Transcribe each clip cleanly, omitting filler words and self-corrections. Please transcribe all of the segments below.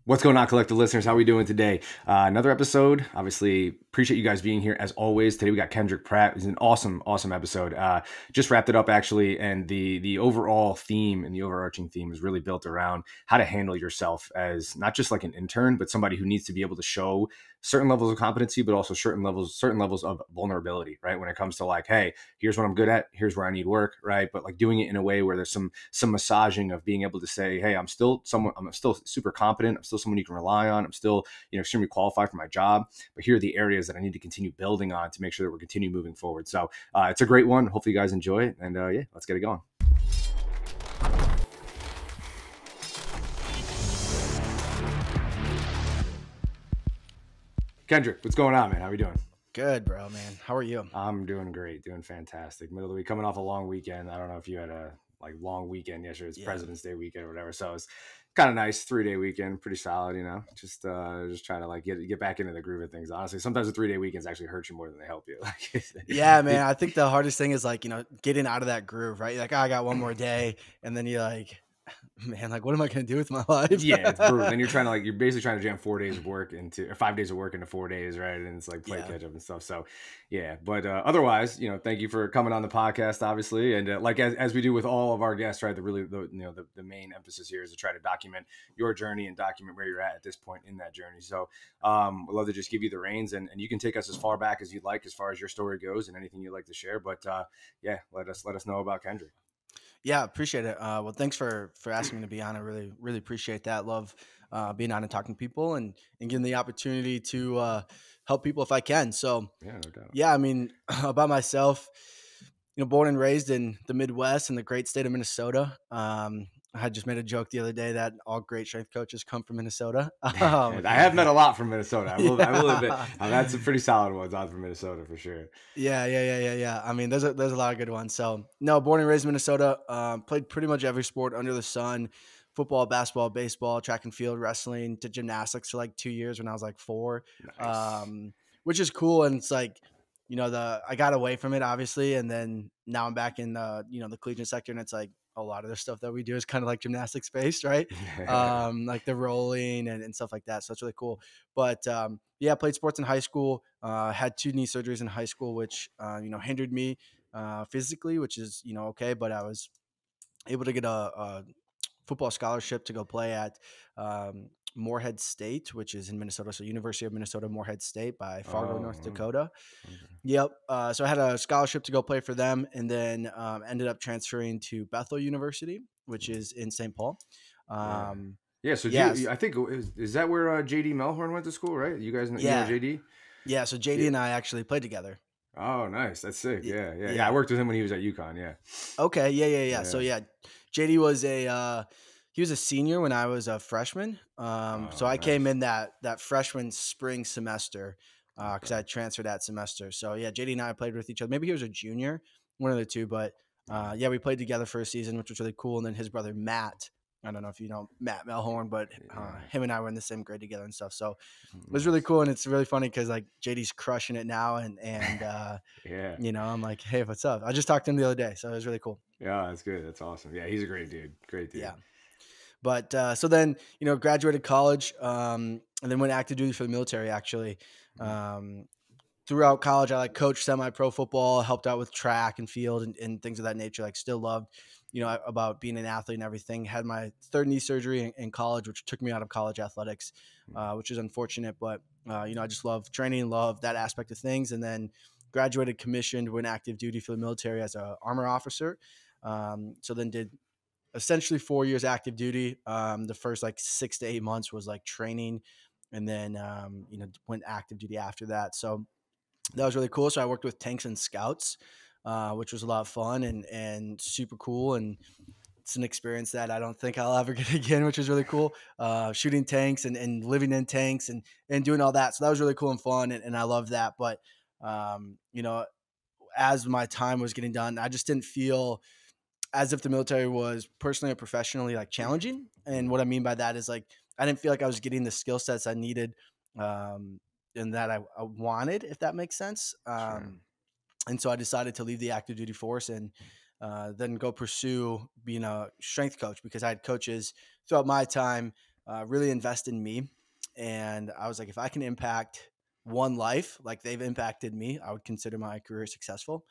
What's going on, collective listeners? How are we doing today? Another episode. Obviously, appreciate you guys being here as always. Today we got Kendrick Pratt. It's an awesome episode. Just wrapped it up actually, and the overall theme and the overarching theme is really built around how to handle yourself as not just like an intern, but somebody who needs to be able to show certain levels of competency, but also certain levels of vulnerability, right? When it comes to like, hey, here's what I'm good at, here's where I need work, right? But like doing it in a way where there's some massaging of being able to say, hey, I'm still super competent, I'm still someone you can rely on, I'm still, extremely qualified for my job, but here are the areas that I need to continue building on to make sure that we're continue moving forward. So it's a great one. Hopefully you guys enjoy it, and yeah, let's get it going. Kendrick, what's going on, man? How are we doing? Good, bro, man. How are you? I'm doing great, doing fantastic. Middle of the week, coming off a long weekend. I don't know if you had a long weekend yesterday. It's President's Day weekend or whatever. So it's kind of nice, 3-day weekend, pretty solid. Just trying to like get back into the groove of things. Honestly, sometimes the 3-day weekends actually hurt you more than they help you. Yeah, man. I think the hardest thing is like, getting out of that groove, right? You're like, oh, I got one more day. And then you're like, man, like, what am I going to do with my life? Yeah, it's brutal. Then you're basically trying to jam 4 days of work into, or 5 days of work into 4 days, right? And it's like play catch up and stuff. So, yeah. But otherwise, thank you for coming on the podcast, obviously, and like as we do with all of our guests, right? The main emphasis here is to try to document your journey and document where you're at this point in that journey. So, we'd love to just give you the reins, and you can take us as far back as you'd like, as far as your story goes, and anything you'd like to share. But yeah, let us know about Kendrick. Yeah, appreciate it. Well, thanks for asking me to be on. I really, really appreciate that. Love being on and talking to people and getting the opportunity to help people if I can. So, Yeah, no doubt. yeah, I mean, about myself, born and raised in the Midwest in the great state of Minnesota. I had just made a joke the other day that all great strength coaches come from Minnesota. I have met a lot from Minnesota. I will admit, Yeah. I've had some pretty solid ones out from Minnesota for sure. Yeah. I mean, there's a lot of good ones. So, no, born and raised in Minnesota. Played pretty much every sport under the sun: football, basketball, baseball, track and field, wrestling. Did gymnastics for like 2 years when I was like 4, Nice. which is cool. And it's like, I got away from it obviously, and then now I'm back in the collegiate sector, and it's like a lot of the stuff that we do is kind of like gymnastics based, right? Like the rolling and stuff like that. So it's really cool. But yeah, played sports in high school. Had 2 knee surgeries in high school, which hindered me physically, which is okay. But I was able to get a football scholarship to go play at Morehead State, which is in Minnesota. So University of Minnesota Morehead State by Fargo, North Dakota. Okay. Yep. So I had a scholarship to go play for them, and then ended up transferring to Bethel University, which is in St. Paul. Yeah. So Yes. I think is that where JD Melhorn went to school, right? You guys know, Yeah. JD? Yeah. So JD and I actually played together. Oh, nice. That's sick. Y- Yeah. I Yeah. worked with him when he was at UConn. Yeah. Okay. Yeah. So Yeah. yeah, JD was he was a senior when I was a freshman. So Oh, I came nice. in that freshman spring semester because I transferred that semester. So yeah, JD and I played with each other. Maybe he was a junior, one of the two, but yeah, we played together for a season, which was really cool. And then his brother Matt, I don't know if you know Matt Melhorn, but him and I were in the same grade together and stuff. So it was really Nice. cool, and it's really funny because like JD's crushing it now, and Yeah. I'm like, hey, what's up? I just talked to him the other day, so it was really cool. Yeah, that's good. That's awesome. Yeah, he's a great dude. Great dude. Yeah. But so then, graduated college, and then went active duty for the military. Actually, um, throughout college, I like coached semi-pro football, helped out with track and field and things of that nature. Like, still loved, about being an athlete and everything. Had my 3rd knee surgery in college, which took me out of college athletics, which is unfortunate. But I just love training, love that aspect of things. And then graduated, commissioned, went active duty for the military as a armor officer. So then did essentially 4 years active duty. The first like 6 to 8 months was like training, and then went active duty after that. So that was really cool. So I worked with tanks and scouts, which was a lot of fun and super cool. And it's an experience that I don't think I'll ever get again, which is really cool. Shooting tanks and living in tanks and doing all that. So that was really cool and fun, and I loved that. But as my time was getting done, I just didn't feel as if the military was personally or professionally like challenging. And what I mean by that is like I didn't feel like I was getting the skill sets I needed, and that I wanted, if that makes sense. Sure. And so I decided to leave the active duty force and then go pursue being a strength coach, because I had coaches throughout my time really invest in me. And I was like, if I can impact one life like they've impacted me, I would consider my career successful,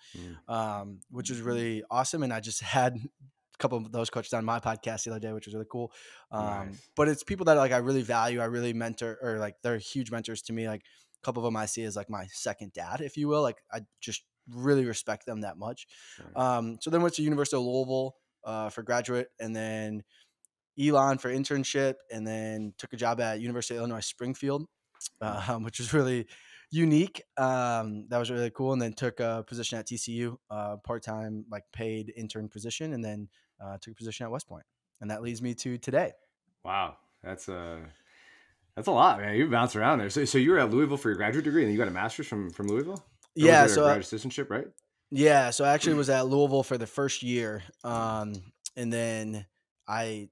Mm, which was really awesome. And I just had a couple of those coaches on my podcast the other day, which was really cool. nice. But it's people that like I really value, I really mentor, or like they're huge mentors to me. Like a couple of them I see as like my second dad, if you will. Like I just really respect them that much. Sure. So then went to University of Louisville for graduate, and then Elon for internship, and then took a job at University of Illinois Springfield, Mm. which was really unique. That was really cool. And then took a position at TCU, part-time, like paid intern position, and then took a position at West Point. And that leads me to today. Wow, that's a lot, man. You bounced around there. So you were at Louisville for your graduate degree, and then you got a master's from Louisville, or was Yeah. it a So graduate assistantship, right? yeah. So I actually was at Louisville for the first year, and then I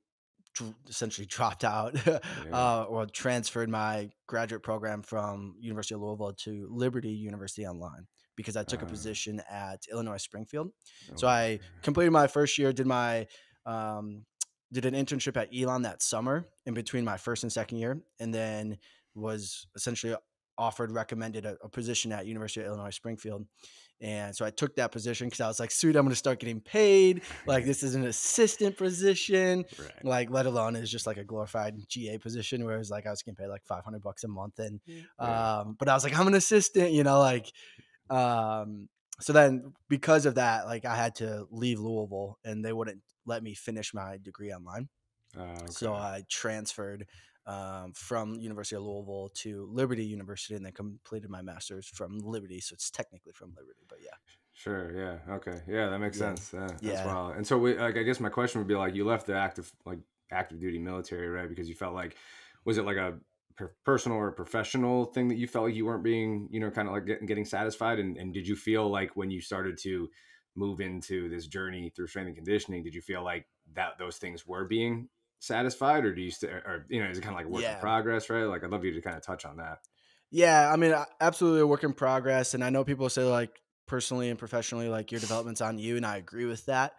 essentially dropped out, Yeah. or transferred my graduate program from University of Louisville to Liberty University Online because I took a Uh, position at Illinois Springfield. So okay. I completed my first year, um, did an internship at Elon that summer in between my first and second year, and then was essentially recommended a position at University of Illinois Springfield. And so I took that position because I was like, sweet, I'm going to start getting paid. Like, this is an assistant position, Right. like, let alone is just like a glorified GA position, whereas like I was getting paid like $500 a month. And, Yeah. but I was like, I'm an assistant, like, um, so then because of that, like I had to leave Louisville and they wouldn't let me finish my degree online. So Okay. I transferred from University of Louisville to Liberty University and then completed my master's from Liberty. So it's technically from Liberty, but yeah. Sure. Yeah. Okay. Yeah, that makes Yeah. sense. Yeah, that's Yeah. wild. And so, like, I guess my question would be like, you left the active duty military, right? Because you felt like, was it like a personal or professional thing that you felt like you weren't being, kind of like getting satisfied? And did you feel like when you started to move into this journey through strength and conditioning, did you feel like that those things were being satisfied, or do you still, or is it kind of like a work in Yeah. progress, right? Like, I'd love you to kind of touch on that. Yeah, I mean, absolutely a work in progress, and I know people say like personally and professionally, like your development's on you, and I agree with that.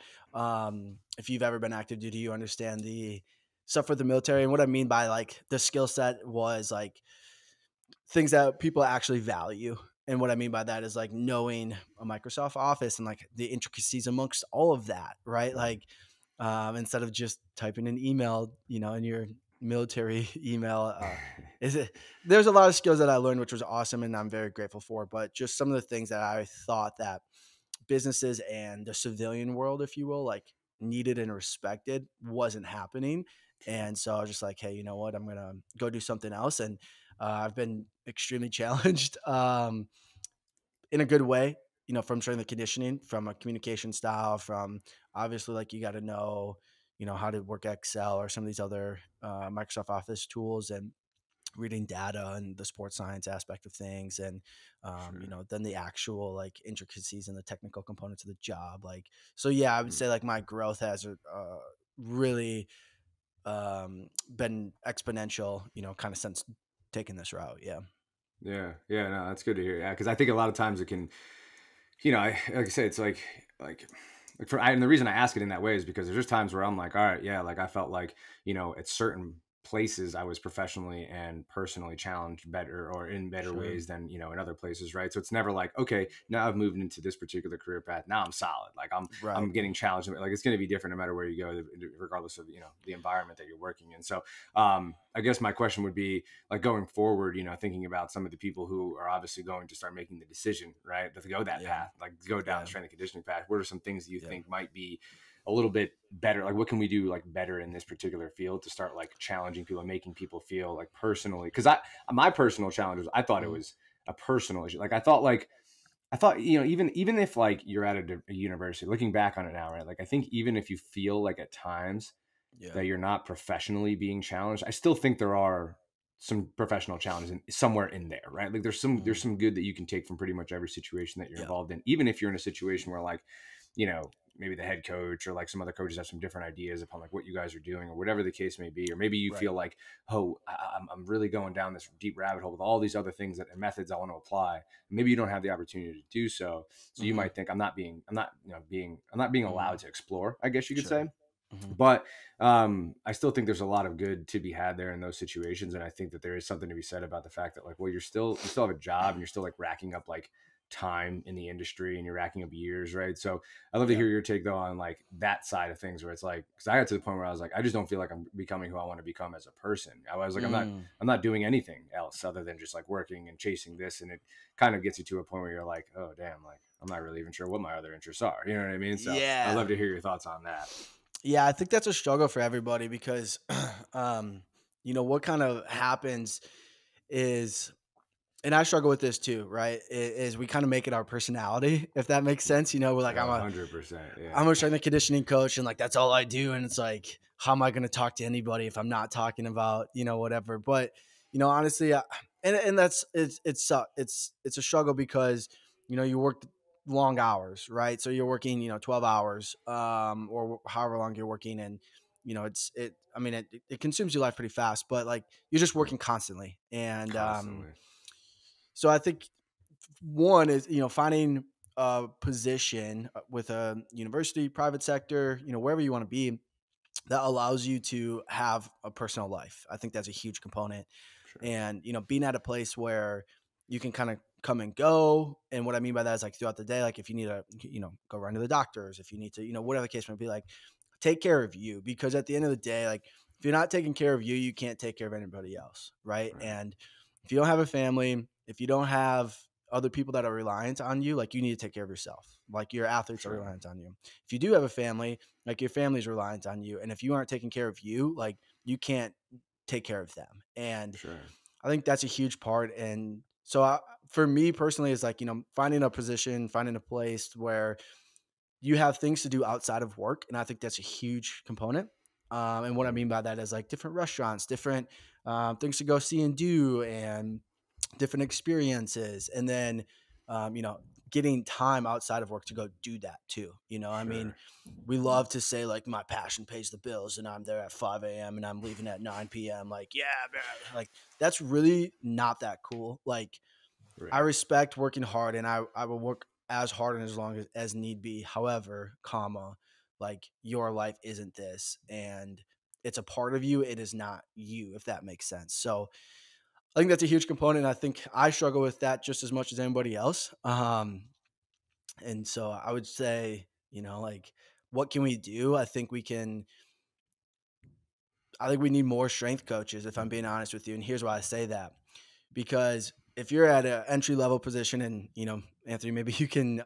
If you've ever been active duty, you understand the stuff with the military, and what I mean by like the skill set was like things that people actually value. And what I mean by that is like knowing a Microsoft Office and like the intricacies amongst all of that, right? Mm, Like instead of just typing an email, in your military email. Is it? There's a lot of skills that I learned, which was awesome, and I'm very grateful for. But just some of the things that I thought that businesses and the civilian world, if you will, like needed and respected, wasn't happening. sure. And so I was just like, hey, you know what? I'm gonna go do something else. And I've been extremely challenged. In a good way, from strength and conditioning, from a communication style, from obviously like you got to know, how to work Excel or some of these other Microsoft Office tools and reading data and the sports science aspect of things. And, Sure. then the actual like intricacies and the technical components of the job. Like, so yeah, I would Mm. say like my growth has really been exponential, kind of since taking this route. Yeah. Yeah, yeah, no, that's good to hear. Yeah, because I think a lot of times it can, like I say, it's like and the reason I ask it in that way is because there's just times where I'm like, all right, yeah, like I felt like, at certain places I was professionally and personally challenged better or in better Sure. ways than, in other places, right? So it's never like, okay, now I've moved into this particular career path. Now I'm solid. Like I'm Right. getting challenged. Like it's going to be different no matter where you go, regardless of, the environment that you're working in. So I guess my question would be like going forward, thinking about some of the people who are obviously going to start making the decision, right, to go that Yeah. path, like to go down Yeah. the strength and conditioning path. What are some things that you Yeah. think might be a little bit better? Like, what can we do like better in this particular field to start like challenging people and making people feel like personally? Because my personal challenge was I thought it Mhm. was a personal issue. Like, I thought, even if like you're at a university, looking back on it now, right? Like, I think even if you feel like at times Yeah. that you're not professionally being challenged, I still think there are some professional challenges somewhere in there, right? Like there's Mhm. some good that you can take from pretty much every situation that you're Yeah. involved in, even if you're in a situation where like, maybe the head coach or like some other coaches have some different ideas upon like what you guys are doing or whatever the case may be, or maybe you Right. feel like, oh, I'm really going down this deep rabbit hole with all these other things and methods I want to apply. Maybe you don't have the opportunity to do so, so you Mhm. might think I'm not being Mhm. allowed to explore, I guess you could Sure. say. Mhm. But I still think there's a lot of good to be had there in those situations, and I think that there is something to be said about the fact that, like, well, you still have a job, and you're still like racking up like time in the industry, and you're racking up years, right? So I love to Yeah. hear your take though on like that side of things, where it's like, because I got to the point where I was like, I just don't feel like I'm becoming who I want to become as a person. I was like, Mm. I'm not doing anything else other than just like working and chasing this, and it kind of gets you to a point where you're like, oh damn, like I'm not really even sure what my other interests are. You know what I mean? So I'd love Yeah. to hear your thoughts on that. Yeah, I think that's a struggle for everybody because, what kind of happens is, and I struggle with this too, right? Is we kind of make it our personality, if that makes sense. We're like, 100%. I'm Yeah. a strength and conditioning coach, and like that's all I do. And it's like, how am I going to talk to anybody if I'm not talking about whatever? But honestly, and that's it's a struggle because you work long hours, right? So you're working 12 hours, or however long you're working, and I mean it consumes your life pretty fast, but like you're just Right. working constantly, and Constantly. so I think one is finding a position with a university, private sector, wherever you want to be, that allows you to have a personal life. I think that's a huge component. Sure. And being at a place where you can kind of come and go. And what I mean by that is like throughout the day, like if you need to go run to the doctors, if you need to whatever the case might be, like take care of you, because at the end of the day, like if you're not taking care of you, you can't take care of anybody else, right? Right. And if you don't have a family, if you don't have other people that are reliant on you, like you need to take care of yourself. Like your athletes are Sure. reliant on you. If you do have a family, like your family's reliant on you. And if you aren't taking care of you, like you can't take care of them. And Sure. I think that's a huge part. And so for me personally, it's like, finding a position, finding a place where you have things to do outside of work. And I think that's a huge component. And what I Mhm. mean by that is like different restaurants, different things to go see and do, and different experiences. And then, um, you know, getting time outside of work to go do that too. I mean, Sure. we love to say like my passion pays the bills and I'm there at 5 a.m. and I'm leaving at 9 p.m. Like, yeah, man. Like that's really not that cool. Like I Right. respect working hard, and I will work as hard and as long as need be. However, like your life isn't this, and it's a part of you. It is not you, if that makes sense. So I think that's a huge component. I think I struggle with that just as much as anybody else. And so I would say, like, what can we do? I think we need more strength coaches, if I'm being honest with you. And here's why I say that. Because if you're at an entry level position, and Anthony, maybe you can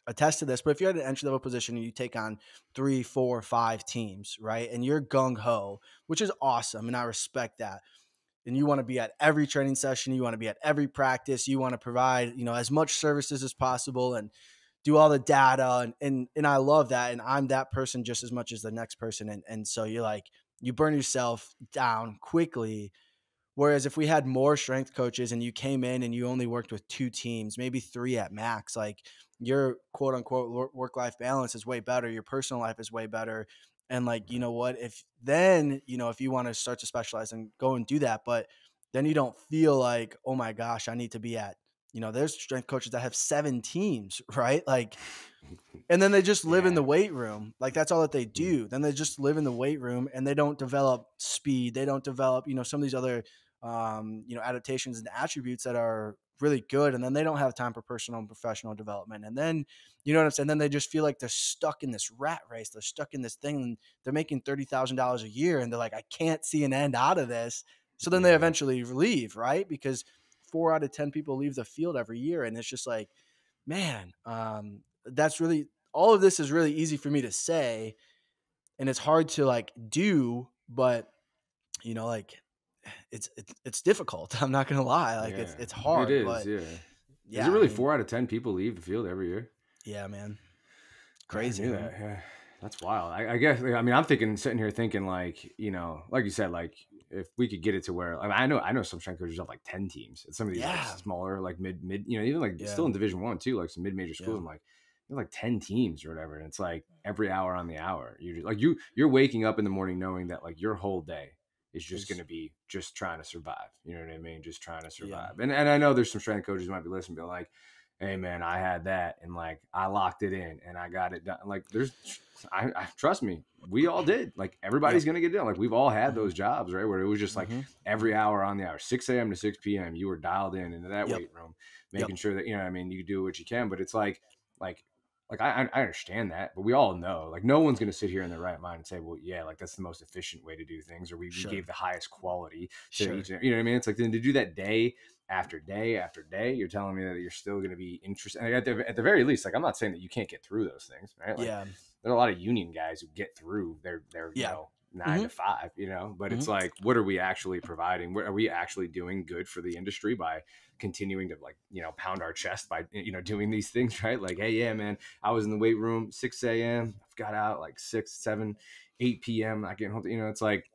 attest to this, but if you're at an entry level position and you take on 3, 4, 5 teams, right, and you're gung ho, which is awesome, and I respect that, and you want to be at every training session, you want to be at every practice, you want to provide as much services as possible, and do all the data, and I love that, and I'm that person just as much as the next person, and so you're like you burn yourself down quickly. Whereas if we had more strength coaches and you came in and you only worked with 2 teams, maybe 3 at max, like your quote unquote work life balance is way better. Your personal life is way better. And like, you Right. know what? If then, if you want to start to specialize and go and do that, but then you don't feel like, oh my gosh, I need to be at, there's strength coaches that have 7 teams, right? Like, and then they just live in the Yeah. weight room. Like that's all that they Mm. do. Then they just live in the weight room and they don't develop speed. They don't develop, some of these other adaptations and attributes that are really good. And then they don't have time for personal and professional development. And then, you know what I'm saying? Then they just feel like they're stuck in this rat race. They're stuck in this thing and they're making $30,000 a year. And they're like, I can't see an end out of this. So then they Yeah. eventually leave, right? Because 4 out of 10 people leave the field every year. And it's just like, man, that's really all of this is really easy for me to say, and it's hard to like do, but like it's difficult. I'm not gonna lie, like it's Yeah. it's It hard, is. but Yeah. Is it yeah, I really mean, 4 out of 10 people leave the field every year? yeah, man, I never crazy, knew huh? that. Yeah. That's wild. I guess, I mean, I'm thinking, sitting here thinking like, like you said, like if we could get it to where, I mean, I know some strength coaches have like 10 teams and some of these like Yeah, smaller, like mid, even like yeah, still in Division 1 too, like some mid-major schools. yeah. I'm like, you're like 10 teams or whatever. And it's like every hour on the hour, you're just like, you're waking up in the morning knowing that like your whole day is just going Is to be just trying to survive. You know what I mean? Just trying to yeah, survive. And I know there's some strength coaches who might be listening, be like, hey man, I had that and like I locked it in and I got it done. Like I trust me, we all did. Like Yep. everybody's gonna get done. Like we've all had Hmm. those jobs, right? Where it was just like Hmm. every hour on the hour, 6 a.m. to 6 p.m. You were dialed in into that Yep. weight room, Yep. making sure that, you know what I mean, you do what you can. But it's like I understand that, but we all know like no one's gonna sit here in their right mind and say, well, yeah, like that's the most efficient way to do things, or we Sure. gave the highest quality to each, Sure. you know what I mean? It's like then to do that day after day after day, you're telling me that you're still going to be interested. And at the very least, like I'm not saying that you can't get through those things, right? Like Yeah. there are a lot of union guys who get through their Yeah. 9 to 5, but Hmm. it's like, what are we actually providing? What are we actually doing good for the industry by continuing to like, pound our chest by, doing these things, right? Like, hey, yeah, man, I was in the weight room 6 a.m. I've got out like 6, 7, 8 p.m. Not getting home. It's like,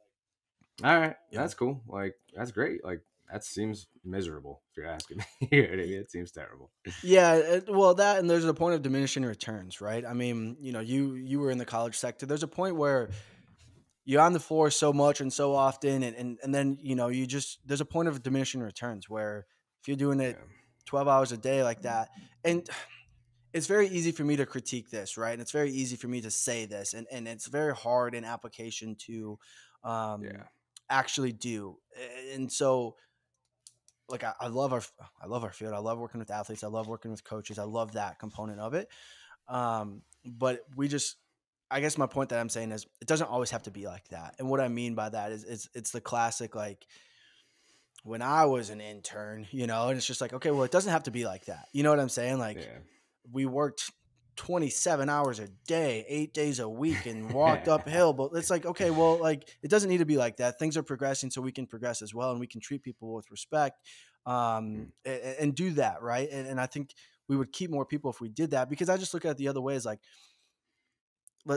all right, Yeah. that's cool. Like, that's great. Like, that seems miserable if you're asking me. You know what I mean? It seems terrible. Yeah, well, that and there's a point of diminishing returns, right? I mean, you were in the college sector. There's a point where you're on the floor so much and so often, and then you just there's a point of diminishing returns where if you're doing it Yeah. 12 hours a day like that, and it's very easy for me to critique this, right? And it's very easy for me to say this, and it's very hard in application to um, Yeah. actually do. And so like I love our field. I love working with athletes. I love working with coaches. I love that component of it. But we just I guess my point that I'm saying is it doesn't always have to be like that. And what I mean by that is it's the classic like when I was an intern, and it's just like, okay, well, it doesn't have to be like that. You know what I'm saying? Like Yeah. we worked 27 hours a day, 8 days a week, and walked uphill. But it's like, okay, well, like it doesn't need to be like that. Things are progressing, so we can progress as well, and we can treat people with respect, and do that, right? And I think we would keep more people if we did that because I just look at it the other way as like,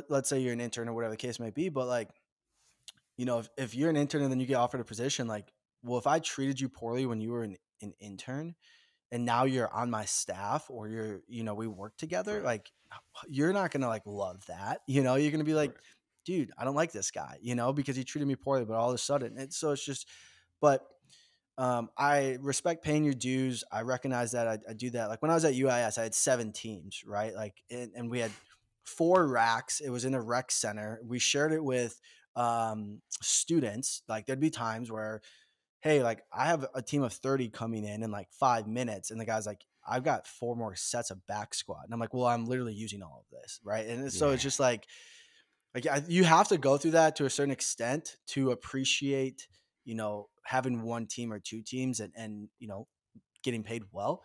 let's say you're an intern or whatever the case may be, but like, if you're an intern and then you get offered a position, like, well, if I treated you poorly when you were an intern and now you're on my staff or we work together, Right. like you're not gonna like love that. You're gonna be like, Right. dude, I don't like this guy, because he treated me poorly, but all of a sudden so it's just but I respect paying your dues. I recognize that I do that. Like when I was at UIS, I had 7 teams, right? Like and we had 4 racks. It was in a rec center. We shared it with students. Like there'd be times where hey, like I have a team of 30 coming in like 5 minutes. And the guy's like, I've got 4 more sets of back squat. And I'm like, well, I'm literally using all of this. Right. And so it's Yeah. just like you have to go through that to a certain extent to appreciate, having 1 team or 2 teams and getting paid well.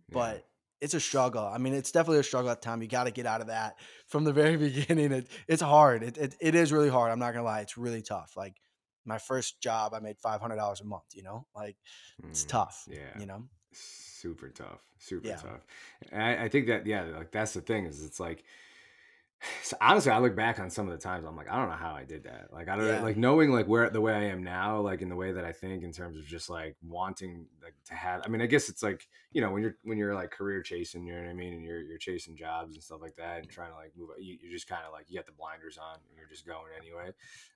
Yeah. But it's a struggle. I mean, it's definitely a struggle at the time. You got to get out of that from the very beginning. It's hard. It is really hard. I'm not gonna lie. It's really tough. Like my first job, I made $500 a month. Like it's tough. Yeah. You know? Super tough. Super Yeah. tough. And I think that, yeah, like that's the thing is it's like, so honestly, I look back on some of the times I'm like, I don't know how I did that. Like, I don't Yeah. like knowing like where the way I am now, like in the way that I think in terms of just like wanting like to have. I mean, I guess it's like when you're like career chasing, you know what I mean, and you're chasing jobs and stuff like that, and trying to like move. You're just kind of like you got the blinders on, and you're just going anyway.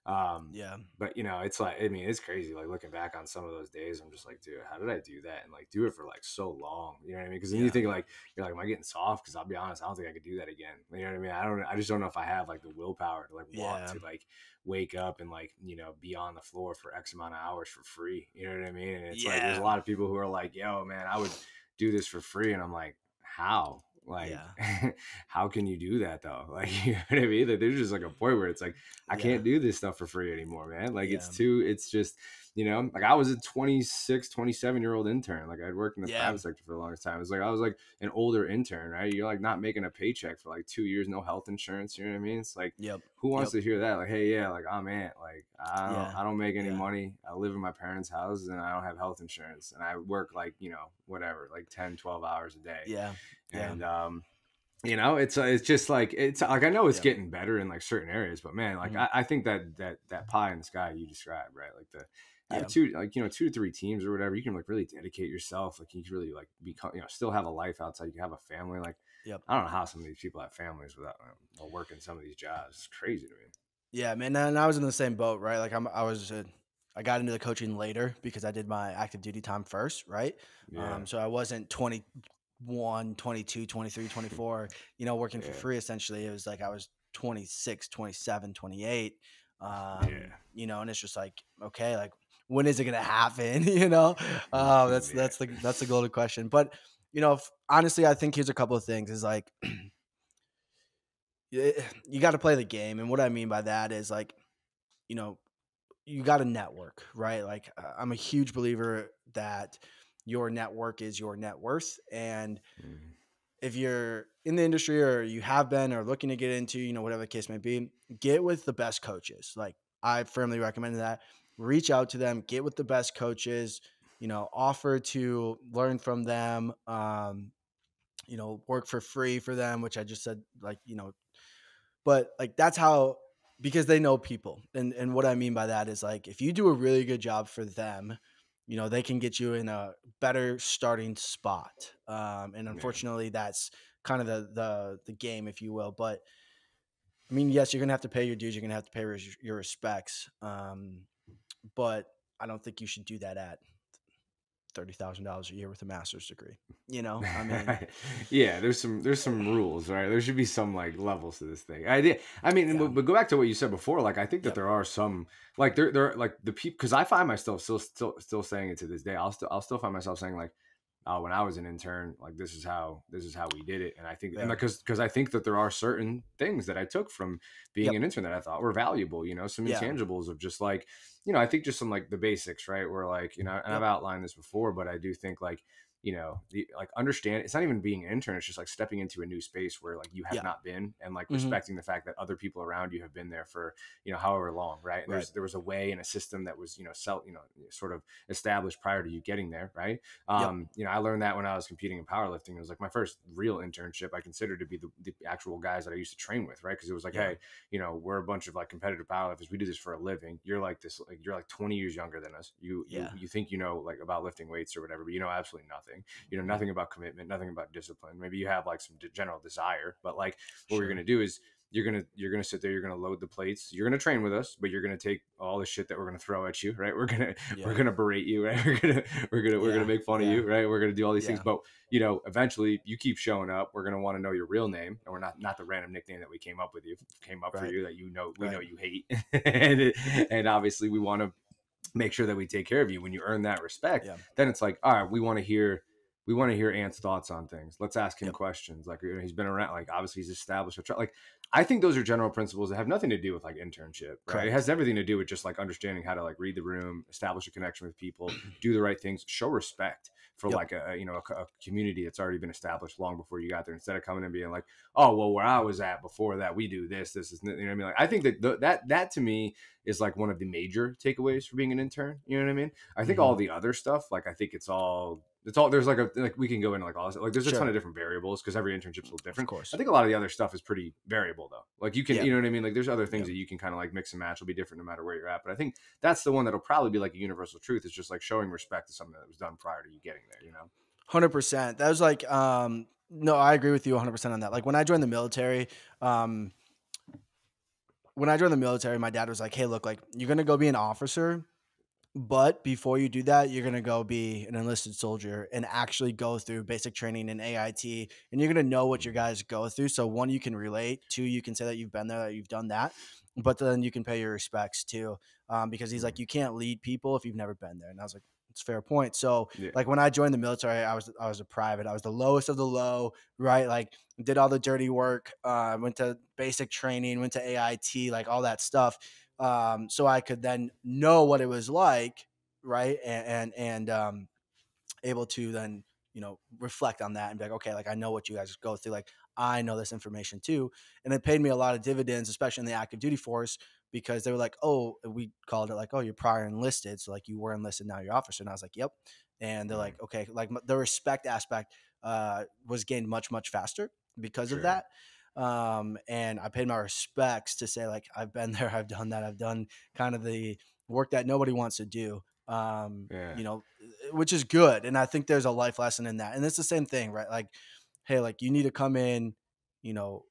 Um, Yeah. but it's like I mean, it's crazy. Like looking back on some of those days, I'm just like, dude, how did I do that and like do it for like so long? You know what I mean? Because then you Yeah. think like you're like, am I getting soft? Because I'll be honest, I don't think I could do that again. You know what I mean? I just don't know if I have like the willpower to like want Yeah. to like wake up and like be on the floor for X amount of hours for free. You know what I mean? And it's like there's a Yeah. lot of people who are like, yo, man, I would do this for free, and I'm like, how? Like, Yeah. how can you do that though? Like, you know what I mean? That there's just like a point where it's like, I Yeah. can't do this stuff for free anymore, man. Like, Yeah. it's just, like I was a 26, 27-year-old intern. Like, I'd worked in the Yeah. private sector for the longest time. It's like, I was like an older intern, right? You're like not making a paycheck for like 2 years, no health insurance. You know what I mean? It's like, Yep. who wants Yep. to hear that? Like, hey, yeah, like I'm Ant. Like, Yeah. I don't make any Yeah. money. I live in my parents' house and I don't have health insurance. And I work like, whatever, like 10, 12 hours a day. Yeah. Yeah. And it's just like it's like I know it's Yep. getting better in like certain areas, but man, like Mhm. I think that pie in the sky you described, right? Like the have Yeah. two like 2 to 3 teams or whatever, you can like really dedicate yourself. Like you can really like become still have a life outside. You can have a family. Like Yep. I don't know how some of these people have families without working some of these jobs. It's crazy to me. Yeah, man, and I was in the same boat, right? Like I got into the coaching later because I did my active duty time first, right? Yeah, So I wasn't 20. 21, 22, 23, 24, working for Yeah. free essentially. It was like I was 26, 27, 28. Yeah. And it's just like, okay, like when is it gonna happen? Yeah. That's the golden question. But honestly, I think here's a couple of things is like you got to play the game. And what I mean by that is like, you know, you got to network, right? Like I'm a huge believer that your network is your net worth. And Mhm. if you're in the industry or you have been or looking to get into, whatever the case may be, get with the best coaches. Like I firmly recommend that. Reach out to them, get with the best coaches, offer to learn from them, work for free for them, which I just said, like, but like that's how, because they know people. And what I mean by that is like if you do a really good job for them, they can get you in a better starting spot. And Yeah. unfortunately that's kind of the game, if you will. But I mean, yes, you're gonna have to pay your dues, you're gonna have to pay your respects. But I don't think you should do that at $30,000 a year with a master's degree. I mean, Yeah, there's some rules, right? There should be some like levels to this thing. I mean, yeah. but go back to what you said before. Like, I think that Yep. there are some like there are like the people because I find myself still saying it to this day. I'll still find myself saying like, when I was an intern, like this is how we did it. And I think and Yeah. because I think that there are certain things that I took from being Yep. an intern that I thought were valuable. Some Yeah. intangibles of just like I think just some like the basics, right? Where like and I've Yep. outlined this before, but I do think like like understand it's not even being an intern, it's just like stepping into a new space where like you have Yeah. not been, and like Hmm. respecting the fact that other people around you have been there for however long, right? And Right. there was a way and a system that was sort of established prior to you getting there, right? Yep. I learned that when I was competing in powerlifting. It was like my first real internship. I considered to be the actual guys that I used to train with, right? Because it was like, Yeah. hey, we're a bunch of like competitive powerlifters, we do this for a living. You're like this, like you're like 20 years younger than us. you you Yeah. you think like about lifting weights or whatever, but you know absolutely nothing. Mhm. Nothing about commitment, nothing about discipline. Maybe you have like some general desire, but like what we're Sure. gonna do is you're gonna sit there, you're gonna load the plates, you're gonna train with us, but you're gonna take all the shit that we're gonna throw at you, right? We're Yeah. gonna berate you, right? We're gonna Yeah. make fun of Yeah. you, right? We're gonna do all these things, Yeah. but eventually you keep showing up. We're gonna want to know your real name, and we're not the random nickname that we came up for Right. you that we know Right. you hate, and obviously we want to make sure that we take care of you. When you earn that respect, Yeah. then it's like, all right, we want to hear Ant's thoughts on things. Let's ask him Yep. questions. Like, he's been around, like obviously he's established like I think those are general principles that have nothing to do with like internship, right? It Correct. has everything to do with just like understanding how to like read the room, establish a connection with people, do the right things, show respect for Yep. like a community that's already been established long before you got there, instead of coming and being like, oh well, where I was at before that, we do this is, what I mean. Like, I think that that to me is like one of the major takeaways for being an intern. You know what I mean? I think all Hmm. the other stuff, like I think it's all there's like we can go into like all this, like there's a ton Sure. of different variables because every internship's a little Of different. I course. think a lot of the other stuff is pretty variable though. Like you can, Yeah. you know what I mean? Like there's other things Yep. that you can kind of like mix and match, will be different no matter where you're at. But I think that's the one that'll probably be like a universal truth. It's just like showing respect to something that was done prior to you getting there, 100%. That was like, no, I agree with you 100% on that. Like um, when I joined the military, my dad was like, hey, look, like you're going to go be an officer. But before you do that, you're gonna go be an enlisted soldier and actually go through basic training in AIT, and you're gonna know what your guys go through. So one, you can relate. Two, you can say that you've been there, that you've done that. But then you can pay your respects too, because he's like, Mhm. you can't lead people if you've never been there. And I was like, it's a fair point. So Yeah. like when I joined the military, I was a private. I was the lowest of the low, right? Like did all the dirty work. Went to basic training, went to AIT, like all that stuff, so I could then know what it was like, right? And able to then reflect on that and be like, okay, like I know what you guys go through, like I know this information too, and it paid me a lot of dividends, especially in the active duty force, because they were like, oh, we called it like, oh, you're prior enlisted, so like you were enlisted, now you're officer, and I was like, yep, and they're Mhm. like, okay, like the respect aspect was gained much faster because of Sure. that. And I paid my respects to say like I've been there, I've done that, I've done kind of the work that nobody wants to do, Yeah. which is good. And I think there's a life lesson in that. And it's the same thing, right? Like, hey, like you need to come in,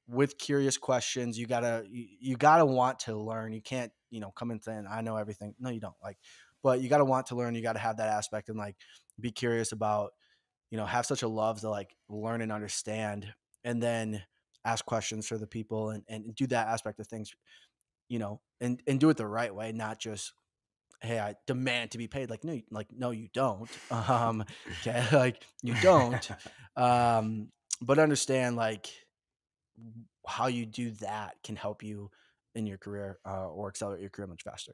with curious questions. You gotta want to learn. You can't, come in saying, I know everything. No, you don't. Like, but you gotta want to learn. You gotta have that aspect and like be curious about have such a love to like learn and understand, and then ask questions for the people, and do that aspect of things, and do it the right way, not just, hey, I demand to be paid. Like, no, like, no, you don't. Okay, like you don't. Um, but understand like how you do that can help you in your career, or accelerate your career much faster.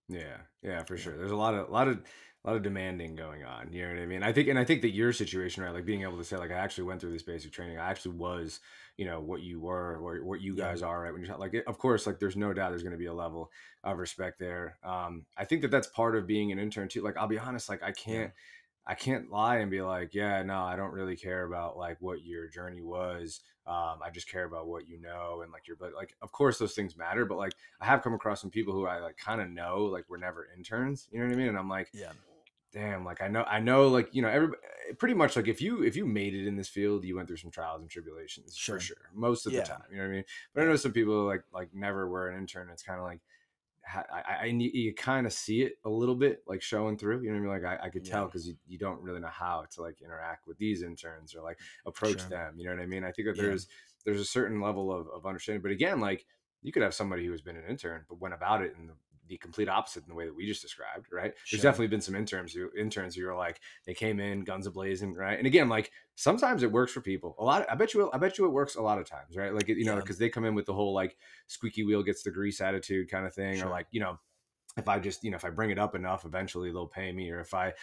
Yeah, yeah, for Yeah. sure. There's a lot of demanding going on. You know what I mean? And I think that your situation, right? Like being able to say, like, I actually went through this basic training. I actually was, what you were, or what you Yeah. guys are, right? When you're like, of course, like, there's no doubt there's going to be a level of respect there. I think that that's part of being an intern too. Like, I'll be honest, like, Yeah. I can't lie and be like, yeah, no, I don't really care about like what your journey was. I just care about what you know and like but like, of course, those things matter. But like, I have come across some people who I like kind of know, like, were never interns. You know what I mean? And I'm like, Yeah. damn, like, I know, like, everybody, pretty much, like, if you made it in this field, you went through some trials and tribulations for Sure. sure, most of the Yeah. time. You know what I mean? But I Yeah. know some people like never were an intern. It's kind of like, I need, you kind of see it a little bit like showing through, you know what I mean? Like, I could tell Yeah. because you don't really know how to like interact with these interns or like approach Sure. them. You know what I mean? I think that Yeah. there's a certain level of understanding, but again, like, you could have somebody who has been an intern but went about it in the complete opposite in the way that we just described, right? There's Sure. definitely been some interns who are like, they came in guns a blazing, right? And again, like, sometimes it works for people. A lot, I bet you it works a lot of times, right? Like, Yeah. because they come in with the whole like squeaky wheel gets the grease attitude kind of thing, or Sure. like, if I just, if I bring it up enough, eventually they'll pay me. Or if I,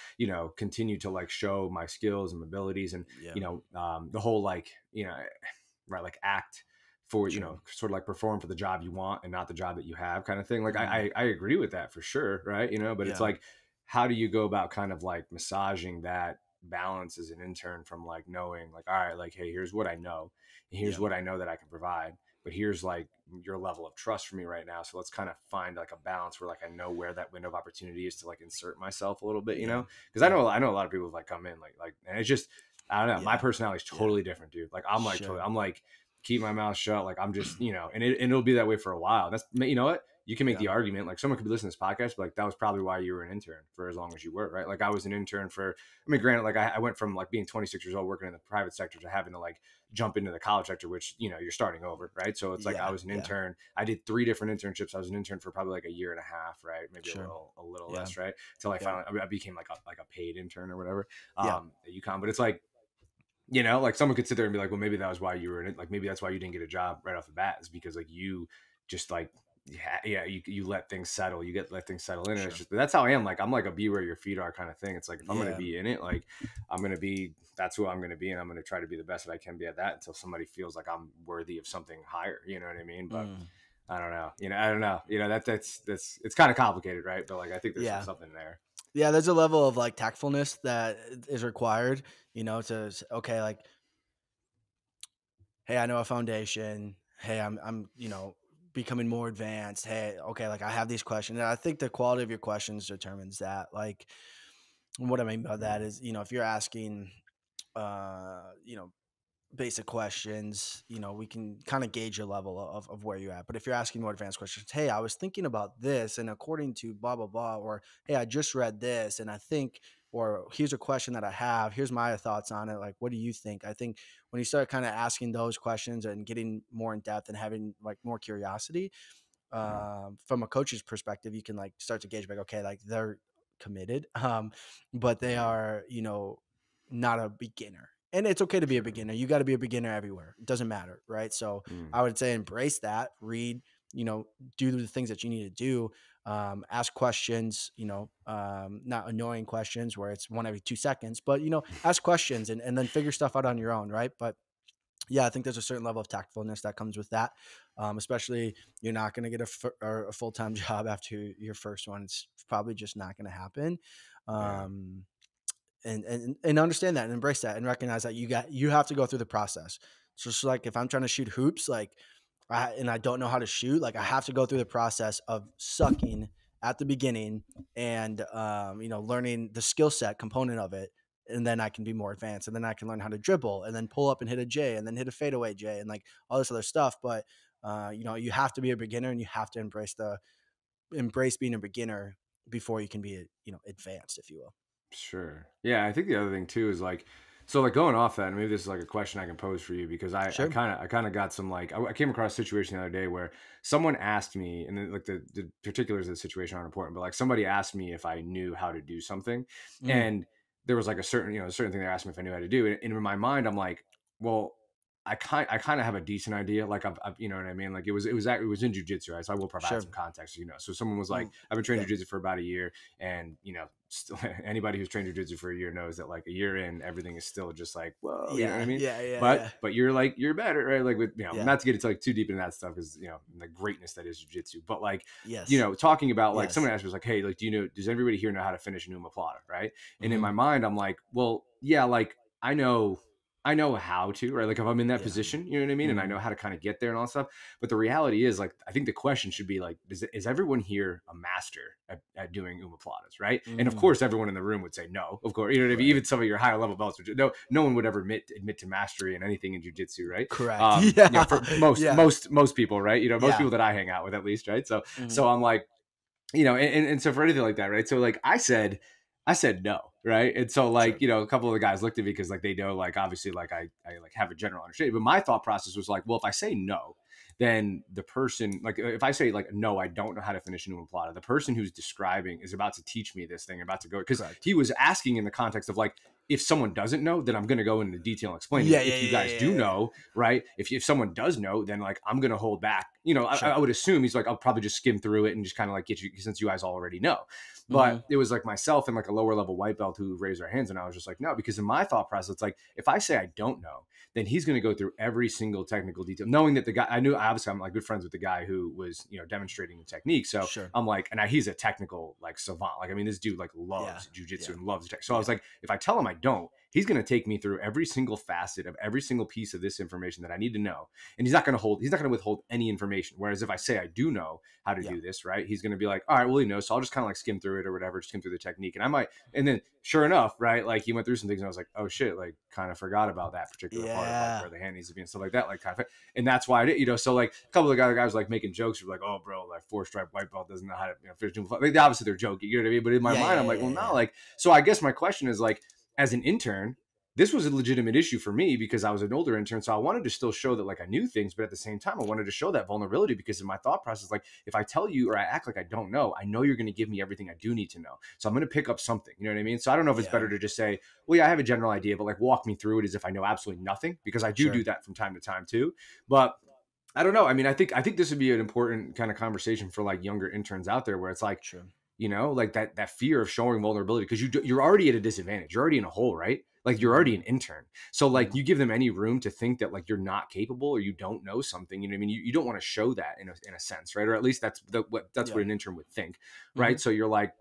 continue to like show my skills and abilities, and, Yeah. the whole like, right, like, act for, Sure. sort of like perform for the job you want and not the job that you have, kind of thing. Like, Mm. I agree with that for sure, right? But it's Yeah. like, how do you go about kind of like massaging that balance as an intern, from like knowing like, all right, like, hey, here's what I know, and here's Yeah. what I know that I can provide, but here's like your level of trust for me right now. So let's kind of find like a balance where like I know where that window of opportunity is to like insert myself a little bit, Yeah. because Yeah. I know a lot of people like come in and it's just, I don't know. My Yeah. personality is Yeah. totally different, dude. Like, I'm like totally, Sure. I'm like, keep my mouth shut. Like, I'm just, and it'll be that way for a while. That's, you know what? You can make Yeah. the argument, like, someone could be listening to this podcast, but like, that was probably why you were an intern for as long as you were, right? Like, I was an intern for, I mean, granted, like, I went from like being 26 years old working in the private sector to having to like jump into the college sector, which, you're starting over, right? So it's like, I Yeah. was an Yeah. intern. I did 3 different internships. I was an intern for probably like a year and a half, right? Maybe Sure. a little Yeah. less, right? Till I Yeah. finally, I became like a paid intern or whatever, Yeah. at UConn. But it's like, like, someone could sit there and be like, well, maybe that was why you were in it. Like, maybe that's why you didn't get a job right off the bat, is because like you just like, yeah, you let things settle. Let things settle in. And it's Sure. just, that's how I am. Like, I'm like a be where your feet are kind of thing. It's like, if I'm going to Yeah. be in it, like, that's who I'm going to be. And I'm going to try to be the best that I can be at that until somebody feels like I'm worthy of something higher. You know what I mean? But Mm. I don't know. I don't know. That's it's kind of complicated, right? But like, I think there's Yeah. something there. Yeah. There's a level of like tactfulness that is required, okay, like, hey, I know a foundation. Hey, I'm becoming more advanced. Hey, okay, like I have these questions. And I think the quality of your questions determines that. Like, what I mean by that Mm, is, if you're asking, uh, you know, basic questions, we can kind of gauge your level of where you're at. But if you're asking more advanced questions, hey, I was thinking about this, and according to blah blah blah, or hey, I just read this, and I think, or here's a question that I have, here's my thoughts on it. Like, what do you think? I think when you start kind of asking those questions and getting more in depth and having like more curiosity, mm, from a coach's perspective, you can like start to gauge like, okay, like they're committed, but they mm, are, not a beginner. And it's okay to be a sure. beginner. You got to be a beginner everywhere. It doesn't matter, right? So Mm, I would say embrace that, read, do the things that you need to do, ask questions, not annoying questions where it's one every 2 seconds, but, ask questions and then figure stuff out on your own, right? But yeah, I think there's a certain level of tactfulness that comes with that. Especially, you're not going to get a full time job after your first one. It's probably just not going to happen. yeah. Um, and understand that and embrace that and recognize that you have to go through the process. So it's like if I'm trying to shoot hoops, like and I don't know how to shoot, like I have to go through the process of sucking at the beginning and learning the skill set component of it, and then I can be more advanced, and then I can learn how to dribble and then pull up and hit a J and then hit a fadeaway J and like all this other stuff. But you have to be a beginner and you have to embrace being a beginner before you can be advanced, if you will. Sure. Yeah, I think the other thing too is like, So like going off that, and maybe this is like a question I can pose for you because Sure. I kind of got some like I came across a situation the other day where someone asked me, and then, like the particulars of the situation aren't important, but like somebody asked me if I knew how to do something, Mhm. and there was like a certain a certain thing they asked me if I knew how to do, and in my mind I'm like, well. I kind of have a decent idea, like you know what I mean. Like it was in jujitsu, right? So I will provide Sure. some context, you know. So someone was like, Mm. I've been training Yeah. jujitsu for about a year, and still, anybody who's trained jiu-jitsu for a year knows that like a year in, everything is still just like, whoa, you know what I Yeah. mean? Yeah. Yeah. but Yeah. but you're like, you're better, right? Like with, Yeah. not to get into like too deep into that stuff, because the greatness that is jiu-jitsu, but like, Yes. talking about, like, someone Yes. asked me, was like, hey, like, does everybody here know how to finish an umaplata, right? And in Mhm. my mind I'm like, well, yeah, like, I know how to, right? Like if I'm in that Yeah. position, you know what I mean? And I know Mhm. how to kind of get there and all that stuff. But the reality is, like, I think the question should be like, is everyone here a master at doing umaplatas, right? And of Mhm. course, everyone in the room would say no. Of course, you know what I mean. Right. Even some of your higher level belts, no one would ever admit to mastery in anything in jujitsu, right? Correct. Yeah. For most Yeah. most people, right? Most Yeah. people that I hang out with, at least, right? Mhm. So I'm like, and so for anything like that, right? So like I said no, right? And so like, Sure. a couple of the guys looked at me because like they know, like, obviously, like I like have a general understanding. But my thought process was like, well, if I say no, then the person, like, if I say like no, I don't know how to finish a new plata, the person who's describing is about to teach me this thing, about to go, because Correct. he was asking in the context of like, if someone doesn't know, then I'm going to go into detail and explaining Yeah. it. Yeah. If you Yeah. guys do Yeah. Yeah. know, right? If someone does know, then like I'm going to hold back. I Sure. would assume he's like, I'll probably just skim through it and just kind of like get you, since you guys already know. But Mhm. it was like myself and like a lower level white belt who raised their hands, and I was just like, no, because in my thought process, it's like, if I say I don't know, then he's going to go through every single technical detail, knowing that the guy, I knew, obviously I'm like good friends with the guy who was, demonstrating the technique. So Sure. I'm like, and he's a technical like savant. Like, I mean, this dude like Yeah. loves jujitsu Yeah. and loves tech. So I was Yeah. like, if I tell him I don't, he's going to take me through every single facet of every single piece of this information that I need to know. And he's not going to withhold any information. Whereas if I say I do know how to Yeah. do this, right, he's going to be like, all right, well, he knows. So I'll just kind of like skim through it or whatever, just skim through the technique. And I might, and then sure enough, right, like he went through some things and I was like, oh shit, like kind of forgot about that particular part of like Yeah. where the hand needs to be and stuff like that. Like kind of, and that's why I did, so like a couple of the guys like making jokes were like, oh bro, like 4-stripe white belt doesn't know how to, finish. Like, obviously they're joking, you know what I mean? But in my Yeah. mind, I'm Yeah. like, well, Yeah. no, Yeah. like, so I guess my question is like, as an intern, this was a legitimate issue for me because I was an older intern. So I wanted to still show that like I knew things, but at the same time, I wanted to show that vulnerability because in my thought process, like if I tell you or I act like I don't know, I know you're going to give me everything I do need to know. So I'm going to pick up something, you know what I mean? So I don't know if it's Yeah. better to just say, well, yeah, I have a general idea, but like walk me through it as if I know absolutely nothing, because I do Sure. that from time to time too. But I don't know. I mean, I think this would be an important kind of conversation for like younger interns out there where it's like, Sure. like that fear of showing vulnerability, because you're already at a disadvantage, you're already in a hole, right? Like you're already Mhm. an intern, so like Mhm. you give them any room to think that like you're not capable or you don't know something, you know what I mean? You don't want to show that in a sense, right? Or at least that's what Yeah. an intern would think, right? Mhm. So you're like,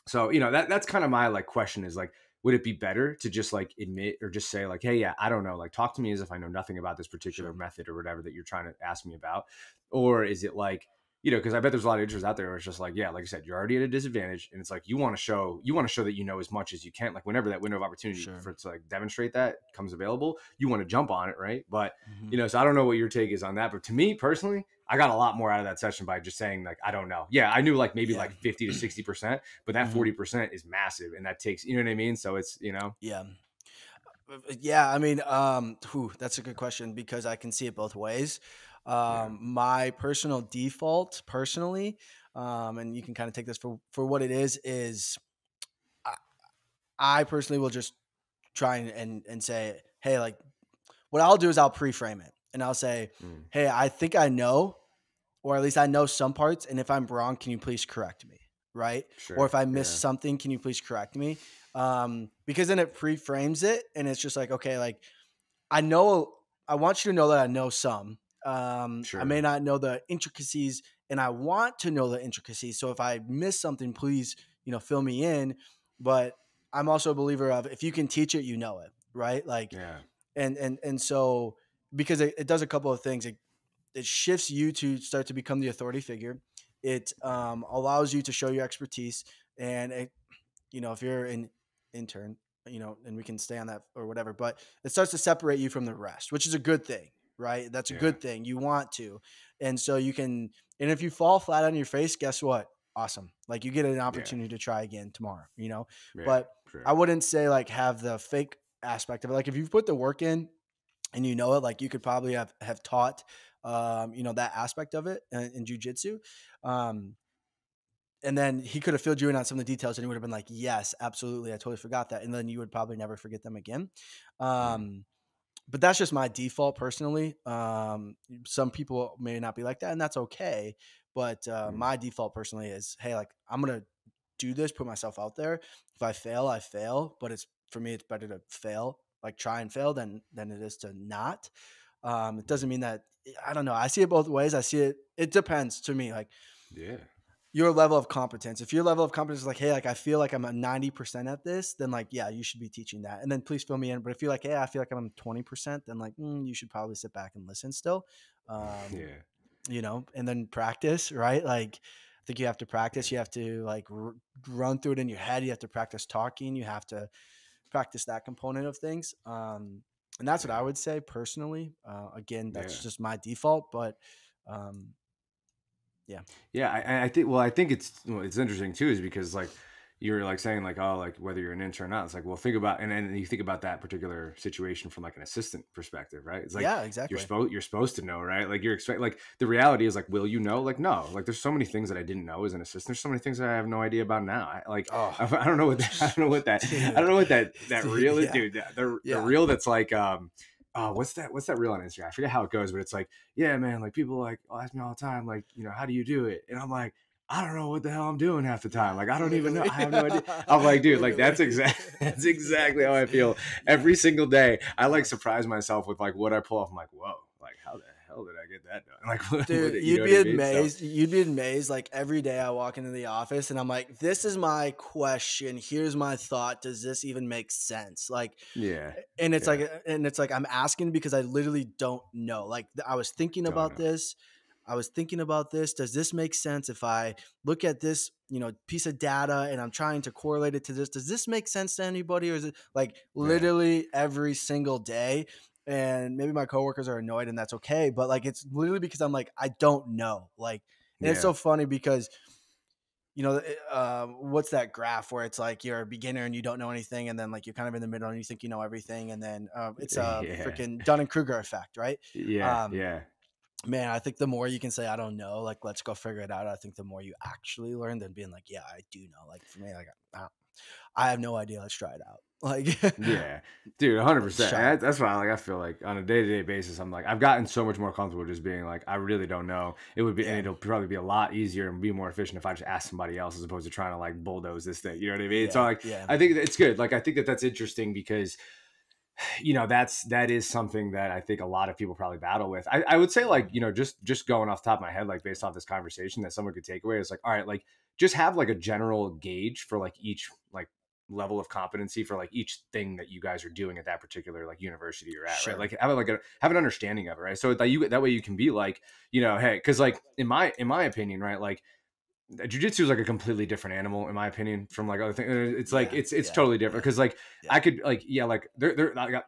so that's kind of my like question is like, would it be better to just like admit or just say like, hey, yeah, I don't know, like talk to me as if I know nothing about this particular Sure. method or whatever that you're trying to ask me about? Or is it like, because I bet there's a lot of interest out there where it's just like, yeah, like I said, you're already at a disadvantage, and it's like you want to show that you know as much as you can. Like whenever that window of opportunity Sure. for to like demonstrate that comes available, you want to jump on it, right? But Mhm. so I don't know what your take is on that, but to me personally, I got a lot more out of that session by just saying like, I don't know. Yeah, I knew like maybe Yeah. like 50 to 60%, but that Mhm. 40% is massive, and that takes, you know what I mean? So it's, Yeah. Yeah, I mean, that's a good question because I can see it both ways. yeah, My personal default, personally, and you can kind of take this for what it is I, I personally will just try and say, hey, like what I'll do is I'll pre-frame it and I'll say, mm, hey, I think I know, or at least I know some parts, and if I'm wrong, can you please correct me, right? Or if sure, I miss yeah, something, can you please correct me? Because then it pre-frames it, and it's just like, okay, like I know I want you to know that I know some. I may sure, not know the intricacies, and I want to know the intricacies. So if I miss something, please, fill me in. But I'm also a believer of if you can teach it, you know it, right? Like, yeah, and so because it does a couple of things. It shifts you to start to become the authority figure. It allows you to show your expertise, and if you're an intern, and we can stay on that or whatever, but it starts to separate you from the rest, which is a good thing, right? That's a yeah, good thing. You want to. And so you can, and if you fall flat on your face, guess what? Awesome. Like you get an yeah, opportunity to try again tomorrow, yeah, but I sure, wouldn't say like have the fake aspect of it. Like if you've put the work in and you know it, like you could probably have taught, that aspect of it in jujitsu. Um, and then he could have filled you in on some of the details and he would have been like, yes, absolutely. I totally forgot that. And then you would probably never forget them again. Mm, Um, but that's just my default personally. Some people may not be like that, and that's okay. But mm, my default personally is, hey, like I'm gonna do this, put myself out there. If I fail, I fail. But it's for me, it's better to fail, like try and fail, than it is to not. It doesn't mean that I don't know. I see it both ways. I see it. It depends to me. Like yeah, your level of competence. If your level of competence is like, hey, like I feel like I'm at 90% at this, then like, yeah, you should be teaching that. And then please fill me in. But if you're like, hey, I feel like I'm 20%, then like, you should probably sit back and listen still. Um, yeah, and then practice, right? Like, I think you have to yeah, practice. You have to like run through it in your head. You have to practice talking. You have to practice that component of things. And that's what I yeah, would say personally. Again, that's yeah. just my default, but um, yeah, Yeah, I think. Well, I think it's interesting too, is because like you're like saying like, oh, like whether you're an intern or not, it's like, well, think about, and you think about that particular situation from like an assistant perspective, right? It's like yeah, exactly. you're supposed to know, right? Like you're expect like the reality is like, will you know? Like no, like there's so many things that I didn't know as an assistant. There's so many things that I have no idea about now. Oh, I don't know what that, I don't know what that I don't dude, know what that dude, reel is, yeah, dude. The yeah. reel that's like what's that reel on Instagram? I forget how it goes, but it's like, yeah, man, like people like ask me all the time, like, how do you do it? And I'm like, I don't know what the hell I'm doing half the time. Yeah, Like, I don't even know. literally. I have no idea. I'm like, dude, like Literally. that's exactly how I feel Yeah. every single day. I like Uh, surprise myself with like what I pull off. I'm like, whoa, like how the hell did I get that done? Like, Dude, you know you'd what be I mean? So amazed. You'd be amazed. Like every day I walk into the office and I'm like, this is my question. Here's my thought. Does this even make sense? Like, yeah, and yeah, it's like I'm asking because I literally don't know. Like I was thinking don't about know. this. I was thinking about this. Does this make sense if I look at this, piece of data and I'm trying to correlate it to this? Does this make sense to anybody? Or is it like Yeah, literally every single day? And maybe my coworkers are annoyed and that's okay. But like it's literally because I'm like, I don't know. Like, and it's yeah, so funny because what's that graph where it's like you're a beginner and you don't know anything, and then like you're kind of in the middle and you think you know everything, and then it's a yeah, freaking Dunning Kruger effect, right? yeah, Um, yeah. man, I think the more you can say I don't know, like let's go figure it out. I think the more you actually learn than being like, yeah, I do know. Like for me, like I have no idea. Let's try it out. Like Yeah, dude, 100. let's percent try it. That's why, like, I feel like on a day to day basis, I'm like, I've gotten so much more comfortable just being like, I really don't know. It would be, and Yeah, it'll probably be a lot easier and be more efficient if I just ask somebody else as opposed to trying to like bulldoze this thing. You know what I mean? So yeah, like, yeah, I think that it's good. Like, I think that that's interesting because that is something that I think a lot of people probably battle with. I would say like, just going off the top of my head, like based off this conversation that someone could take away is like, all right, like just have like a general gauge for like each like level of competency for like each thing that you guys are doing at that particular like university you're at, right? sure, Like have an understanding of it, right? So that way you can be like, hey, because like in my opinion, right, like jiu-jitsu is like a completely different animal in my opinion from like other things. It's like yeah, it's yeah, totally different yeah, because like yeah, I could like, yeah, like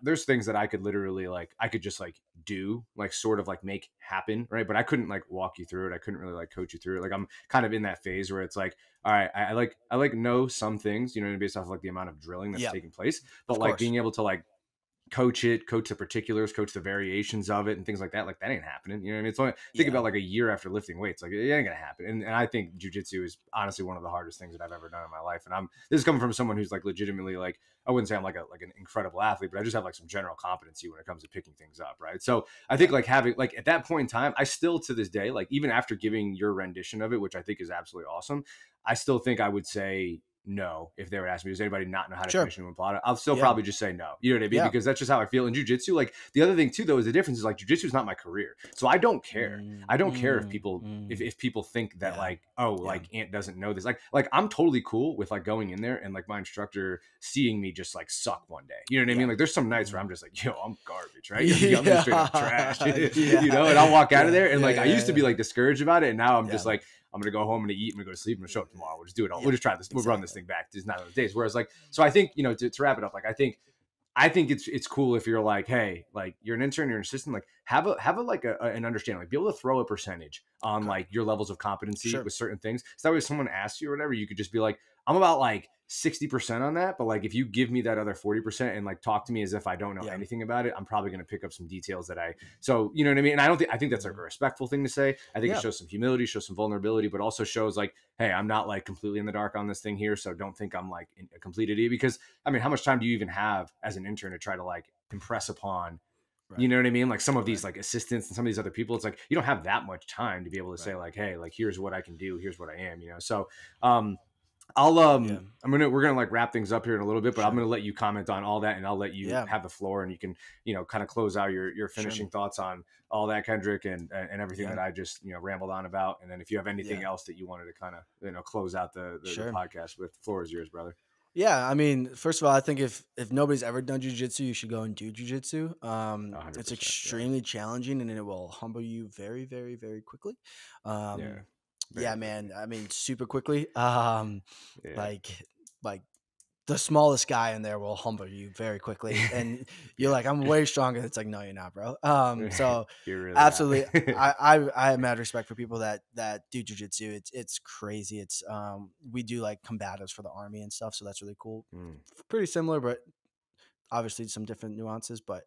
there's things that I could literally like I could just like do like sort of like make happen, right? But I couldn't like walk you through it. I couldn't really like coach you through it. Like I'm kind of in that phase where it's like, all right, I like know some things, based off of, like the amount of drilling that's yeah. taking place, but Of like course, being able to like coach the particulars, coach the variations of it and things like that. Like that ain't happening. You know what I mean? It's only think yeah, about like a year after lifting weights. Like it ain't gonna happen. And I think jujitsu is honestly one of the hardest things that I've ever done in my life. And this is coming from someone who's like legitimately like, I wouldn't say I'm like an incredible athlete, but I just have like some general competency when it comes to picking things up. Right. So I think yeah, like having like at that point in time, I still to this day, like even after giving your rendition of it, which I think is absolutely awesome, I still think I would say no if they would ask me, does anybody not know how to sure, finish an plata? I'll still yeah, probably just say no. You know what I mean? yeah. Because that's just how I feel in jujitsu. Like the other thing too, though, is the difference is like jujitsu is not my career, so I don't care. Mm, I don't care if mm, people mm. if people think that Yeah, like, oh, yeah, like Ant doesn't know this. Like I'm totally cool with like going in there and like my instructor seeing me just like suck one day. You know what I yeah. mean? Like there's some nights where Mhm. I'm just like, yo, I'm garbage, right? I'm just straight up trash, Yeah, and yeah, I'll walk out of yeah, there and yeah, like I used to yeah, be like discouraged about it, and now I'm yeah, just like, I'm gonna go home and eat. I'm gonna go to sleep. I'm gonna show up tomorrow. We'll just do it all. We'll yeah, just try this. We'll run this exactly. thing back. It's not those days. Whereas like, so I think to wrap it up, like I think it's cool if you're like, hey, like you're an intern, you're an assistant, like have a like an understanding, like be able to throw a percentage on Okay, like your levels of competency sure. with certain things. So that way, if someone asks you or whatever, you could just be like, I'm about like 60% on that. But like, if you give me that other 40% and like talk to me as if I don't know Yeah. anything about it, I'm probably going to pick up some details that so you know what I mean? And I think that's like a Mhm. respectful thing to say. I think it Yeah. shows some humility, shows some vulnerability, but also shows like, hey, I'm not like completely in the dark on this thing here. So don't think I'm like a complete idiot, because I mean, how much time do you even have as an intern to try to like impress upon, you Right. know what I mean? Like some of these Right. like assistants and some of these other people, it's like you don't have that much time to be able to say Right. like, hey, like here's what I can do, here's what I am, you know. So um Yeah. we're gonna like wrap things up here in a little bit, but I'm Sure. gonna let you comment on all that, and I'll let you Yeah. have the floor, and you can, kind of close out your Sure. finishing thoughts on all that, Kendrick, and everything Yeah. that I just rambled on about. And then if you have anything Yeah. else that you wanted to kind of close out the Sure. podcast with, the floor is yours, brother. Yeah, I mean, first of all, I think if nobody's ever done jujitsu, you should go and do jujitsu. It's 100%. Yeah. extremely challenging and it will humble you very, very, very quickly. Yeah. Yeah, Very man. quickly. I mean, super quickly. Yeah. Like like the smallest guy in there will humble you very quickly, and you're like, Yes. I'm way stronger. It's like, no, you're not, bro. So You're really not. absolutely, I have mad respect for people that do jujitsu. It's crazy. We do like combatives for the army and stuff, so that's really cool. Mm, Pretty similar, but obviously some different nuances. But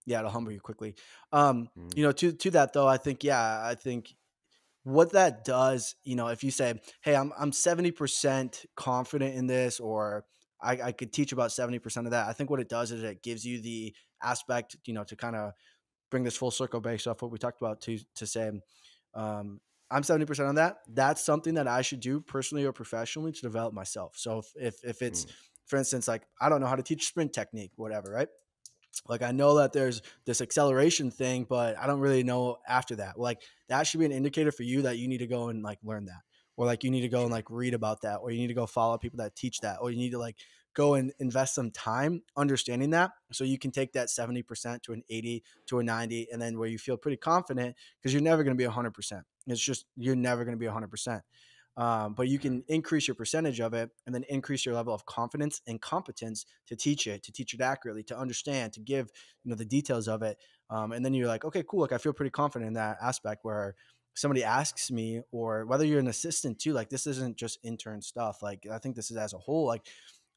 yeah, it'll humble you quickly. mm, To that though, I think what that does, if you say, hey, I'm 70% confident in this, or I could teach about 70% of that. I think what it does is it gives you the aspect, to kind of bring this full circle based off what we talked about, to say, um, I'm 70% on that. That's something that I should do personally or professionally to develop myself. So if it's, mm, for instance, like I don't know how to teach sprint technique, whatever, right? Like I know that there's this acceleration thing, but I don't really know after that. Like that should be an indicator for you that you need to go and like learn that. Or like you need to go and sure. like read about that, or you need to go follow people that teach that, or you need to like go and invest some time understanding that so you can take that 70% to an 80 to a 90, and then where you feel pretty confident, because you're never going to be 100%. It's just you're never going to be 100%. But you Yeah. can increase your percentage of it and then increase your level of confidence and competence to teach it accurately, to understand, to give the details of it. And then you're like, okay, cool. Like I feel pretty confident in that aspect where somebody asks me, or whether you're an assistant too, like this isn't just intern stuff. Like I think this is as a whole, like,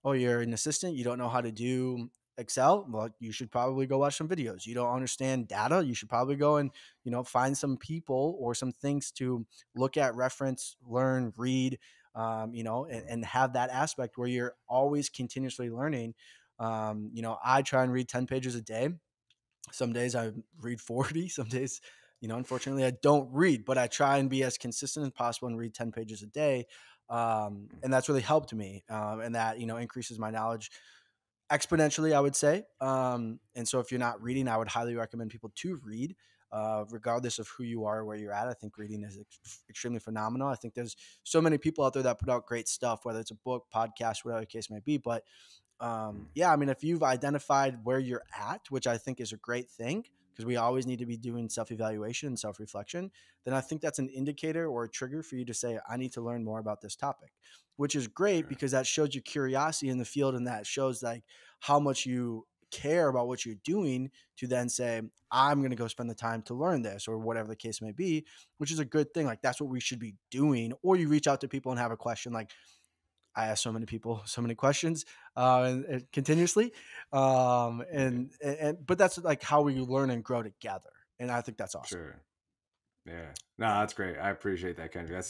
oh, you're an assistant, you don't know how to do Excel. Well, you should probably go watch some videos. You don't understand data. You should probably go and, find some people or some things to look at, reference, learn, read, Mm, and have that aspect where you're always continuously learning. I try and read 10 pages a day. Some days I read 40, some days, unfortunately I don't read, but I try and be as consistent as possible and read 10 pages a day. mm, And that's really helped me. And that, increases my knowledge exponentially, I would say. And so if you're not reading, I would highly recommend people to read, regardless of who you are or where you're at. I think reading is extremely phenomenal. I think there's so many people out there that put out great stuff, whether it's a book, podcast, whatever the case may be. But mm, yeah, I mean, if you've identified where you're at, which I think is a great thing, because we always need to be doing self evaluation and self reflection, then I think that's an indicator or a trigger for you to say, I need to learn more about this topic, which is great sure. because that shows your curiosity in the field, and that shows like how much you care about what you're doing, to then say, I'm going to go spend the time to learn this, or whatever the case may be, which is a good thing. Like that's what we should be doing. Or you reach out to people and have a question. Like I ask so many people so many questions, and continuously, Yeah. but that's like how we learn and grow together, and I think that's awesome. Sure. Yeah, no, Yeah, that's great. I appreciate that, Kendrick.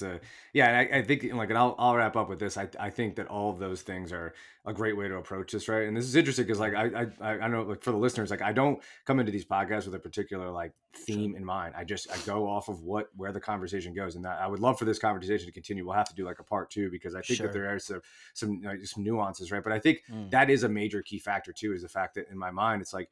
Yeah. And I think like, and I'll wrap up with this. I think that all of those things are a great way to approach this, right? And this is interesting because yeah, like I know like for the listeners, like I don't come into these podcasts with a particular like sure, theme in mind. I go off of where the conversation goes, and I would love for this conversation to continue. We'll have to do like a part two, because I think that sure. there are some nuances, right? But I think Mm, that is a major key factor too, is the fact that in my mind it's like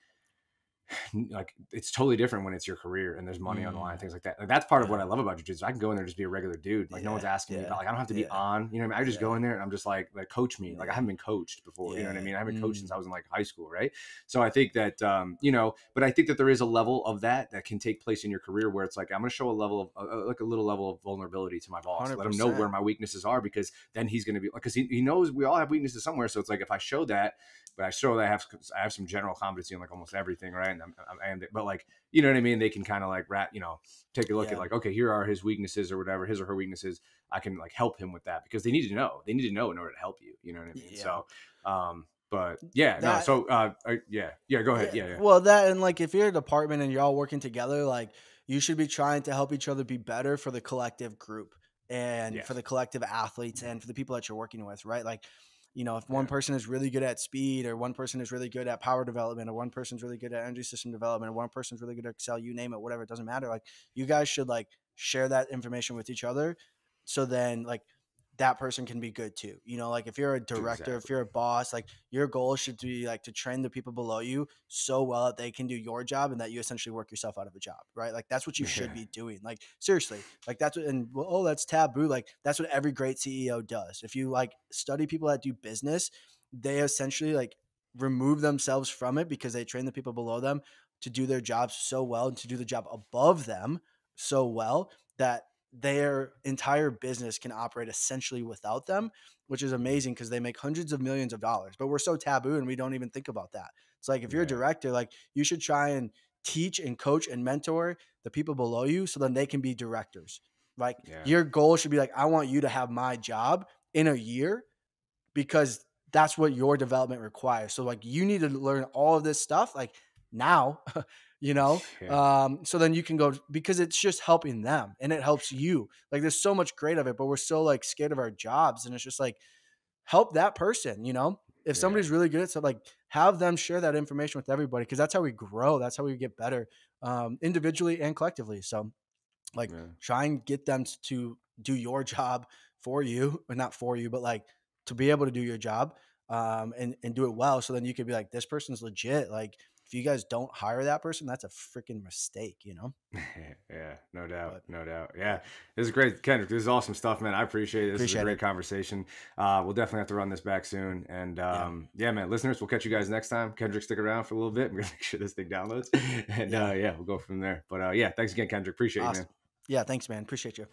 it's totally different when it's your career and there's money on the line, mm, things like that. Like that's part of what yeah, I love about jiu-jitsu. I can go in there and just be a regular dude. Like no one's yeah, asking me about, yeah, like I don't have to be yeah, on, you know what I mean? I just go yeah, in there and I'm just like coach me. Like I yeah, haven't been coached before, you know what I yeah, mean? I haven't coached since mm, I was in like high school, right? So I think that but I think that there is a level of that can take place in your career where it's like I'm going to show a level of like a little level of vulnerability to my boss. Let him know where 100%. my weaknesses are, because then he's going to be like, because he knows we all have weaknesses somewhere. So it's like if I show that, but I show that I have some general competency in like almost everything, right? fine. I am, but like, you know what I mean? They can kind of like take a look at Yeah. like, okay, here are his weaknesses or whatever, his or her weaknesses. I can like help him with that because they need to know. They need to know in order to help you. You know what I mean? Yeah. So, but yeah, no. That So, yeah. Go ahead. Yeah, Yeah, yeah, well, that and like if you're a department and you're all working together, like you should be trying to help each other be better for the collective group and for yes, the collective athletes and for the people that you're working with, right? Like, if one yeah, person is really good at speed or one person is really good at power development or one person's really good at energy system development or one person's really good at Excel, you name it, whatever, it doesn't matter. Like you guys should like share that information with each other. So then like that person can be good too. Like if you're a director, if exactly. you're a boss, like your goal should be like to train the people below you so well that they can do your job and that you essentially work yourself out of a job, right? Like that's what you should Yeah, be doing. Like seriously, like that's what, and well, oh, that's taboo. Like that's what every great CEO does. If you like study people that do business, they essentially like remove themselves from it because they train the people below them to do their jobs so well and to do the job above them so well that their entire business can operate essentially without them, which is amazing because they make hundreds of millions of dollars. But we're so taboo and we don't even think about that. It's like if you're a yeah, director, like you should try and teach and coach and mentor the people below you so then they can be directors. Like yeah, your goal should be like, I want you to have my job in a year because that's what your development requires. So like you need to learn all of this stuff like now, yeah, so then you can go because it's just helping them and it helps you. Like there's so much great of it, but we're so like scared of our jobs and it's just like help that person. If yeah, somebody's really good at stuff, like have them share that information with everybody because that's how we grow. That's how we get better individually and collectively. So like yeah. try and get them to do your job for you, or not for you, but like to be able to do your job and do it well. So then you could be like, this person's legit. Like if you guys don't hire that person, that's a freaking mistake. Yeah, no doubt, But no doubt. yeah, Yeah, this is great, Kendrick. This is awesome stuff, man. I appreciate it. This is a appreciate great it. conversation. We'll definitely have to run this back soon. And Yeah, yeah, man, listeners, we'll catch you guys next time. Kendrick, stick around for a little bit. We're gonna make sure this thing downloads, and yeah, yeah, we'll go from there. But yeah, thanks again, Kendrick. Appreciate you, man. awesome. Yeah, thanks, man. Appreciate you.